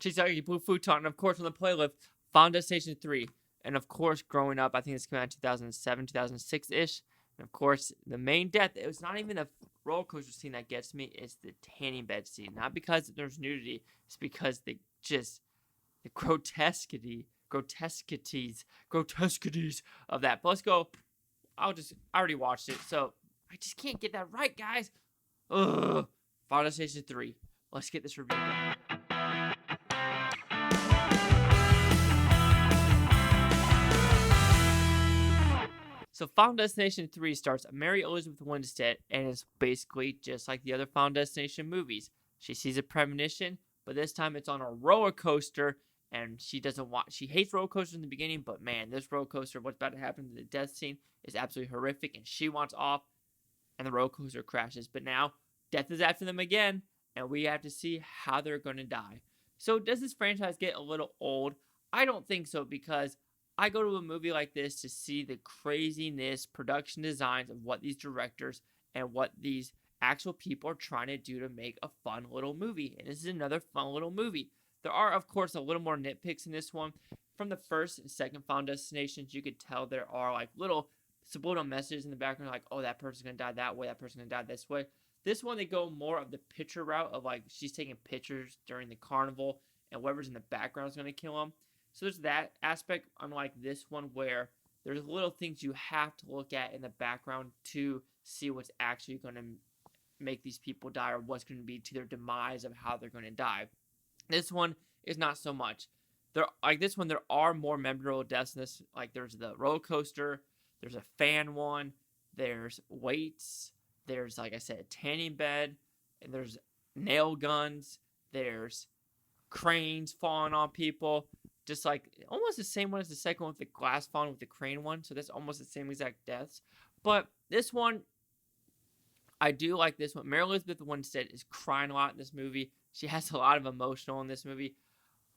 She's like Blue Futon, and of course on the playlist, Final Destination 3. And of course, growing up, I think it's came out in 2007, 2006-ish. And of course, the main death, it was not even the roller coaster scene that gets me, it's the tanning bed scene. Not because there's nudity, it's because the grotesquities of that. But let's go. I already watched it, so I just can't get that right, guys. Ugh. Final Destination 3. Let's get this review done. So Final Destination 3 stars Mary Elizabeth Winstead, and is basically just like the other Final Destination movies. She sees a premonition, but this time it's on a roller coaster, and she hates roller coasters in the beginning, but man, this roller coaster, what's about to happen to the death scene is absolutely horrific, and she wants off, and the roller coaster crashes. But now, death is after them again, and we have to see how they're going to die. So does this franchise get a little old? I don't think so, because I go to a movie like this to see the craziness, production designs of what these directors and what these actual people are trying to do to make a fun little movie. And this is another fun little movie. There are, of course, a little more nitpicks in this one. From the first and second Final Destinations, you could tell there are like little subliminal messages in the background, like, oh, that person's going to die that way, that person's going to die this way. This one, they go more of the picture route of like she's taking pictures during the carnival, and whoever's in the background is going to kill him. So there's that aspect, unlike this one where there's little things you have to look at in the background to see what's actually going to make these people die, or what's going to be to their demise of how they're going to die. This one is not so much. There are more memorable deaths in this. Like there's the roller coaster, there's a fan one, there's weights, there's, like I said, a tanning bed, and there's nail guns, there's cranes falling on people. Just like almost the same one as the second one with the glass falling with the crane one. So that's almost the same exact deaths. But this one, I do like this one. Mary Elizabeth Winstead is crying a lot in this movie. She has a lot of emotional in this movie.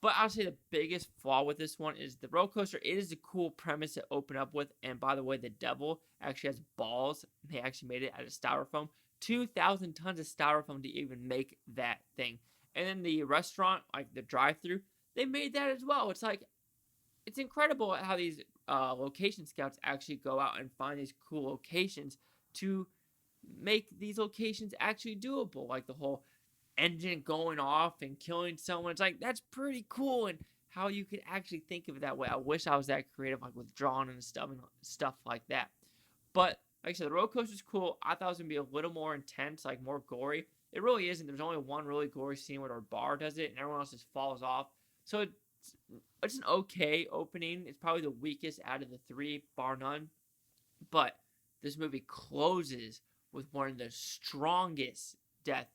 But I'll say the biggest flaw with this one is the roller coaster. It is a cool premise to open up with. And by the way, the devil actually has balls. They actually made it out of styrofoam. 2,000 tons of styrofoam to even make that thing. And then the restaurant, like the drive-thru, they made that as well. It's like, it's incredible how these location scouts actually go out and find these cool locations to make these locations actually doable. Like the whole engine going off and killing someone. It's like, that's pretty cool, and how you could actually think of it that way. I wish I was that creative, like with drawing and stuff like that. But like I said, the roller coaster's cool. I thought it was going to be a little more intense, like more gory. It really isn't. There's only one really gory scene where our bar does it, and everyone else just falls off. So it's an okay opening. It's probably the weakest out of the three, bar none. But this movie closes with one of the strongest death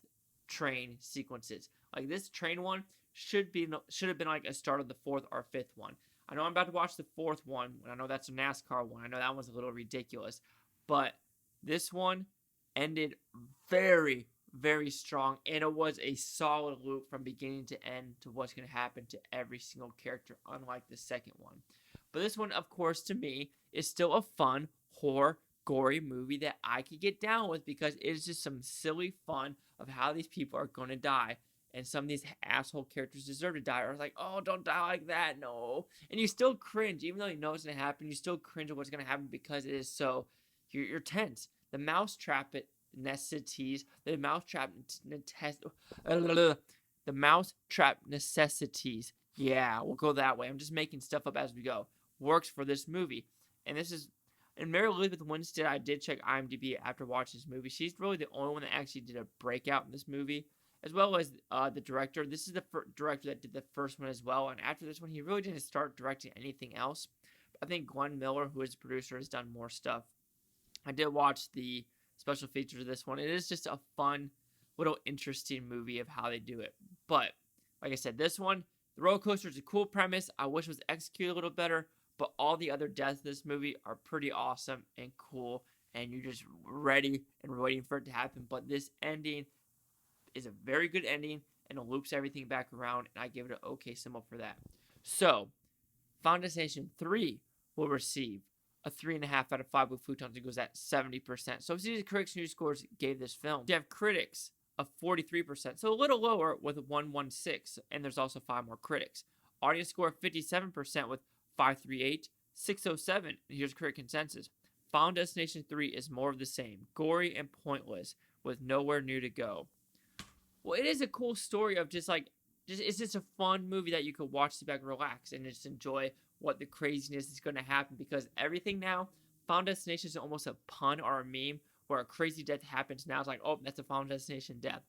train sequences. Like this train one should have been like a start of the fourth or fifth one. I know I'm about to watch the fourth one, and I know that's a NASCAR one. I know that one's a little ridiculous. But this one ended very, very strong, and it was a solid loop from beginning to end to what's going to happen to every single character, unlike the second one. But this one, of course, to me, is still a fun, horror, gory movie that I could get down with, because it is just some silly fun of how these people are going to die. And some of these asshole characters deserve to die. Or it's like, oh, don't die like that, no. And you still cringe, even though you know it's going to happen. You still cringe at what's going to happen because it is so, you're tense. The mousetrap necessities, the mousetrap necessities. Yeah, we'll go that way. I'm just making stuff up as we go. Works for this movie. And Mary Elizabeth Winstead, I did check IMDb after watching this movie. She's really the only one that actually did a breakout in this movie, as well as the director. This is the director that did the first one as well. And after this one, he really didn't start directing anything else. I think Glenn Miller, who is the producer, has done more stuff. I did watch the special features of this one. It is just a fun, little interesting movie of how they do it. But, like I said, this one, the roller coaster is a cool premise. I wish it was executed a little better. But all the other deaths in this movie are pretty awesome and cool. And you're just ready and waiting for it to happen. But this ending is a very good ending. And it loops everything back around. And I give it an okay symbol for that. So, Final Destination 3 will receive a 3.5 out of 5 with Futons. It goes at 70%. So, see the critics' news scores gave this film. You have critics of 43%, so a little lower with 116, and there's also 5 more critics. Audience score of 57% with 538, 607, and here's critic consensus. Final Destination 3 is more of the same, gory and pointless, with nowhere new to go. Well, it is a cool story of it's just a fun movie that you could watch, sit back, relax, and just enjoy what the craziness is going to happen, because everything now, Final Destination is almost a pun or a meme where a crazy death happens. Now it's like, oh, that's a Final Destination death.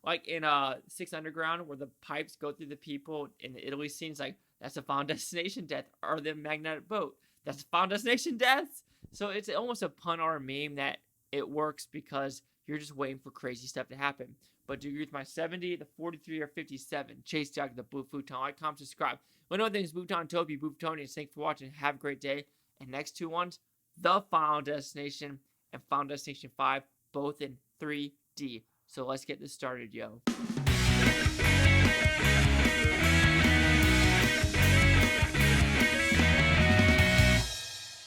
Like in Six Underground, where the pipes go through the people in the Italy scene, it's like, that's a Final Destination death. Or the magnetic boat, that's a Final Destination death. So it's almost a pun or a meme that it works because you're just waiting for crazy stuff to happen. But do you agree with my 70, the 43, or 57? Chase down the Blue Futon. Like, comment, subscribe. One other thing is Futon, Toby, Blue Futonians. Thanks for watching. Have a great day. And next 2 ones, The Final Destination and Final Destination 5, both in 3D. So let's get this started, yo.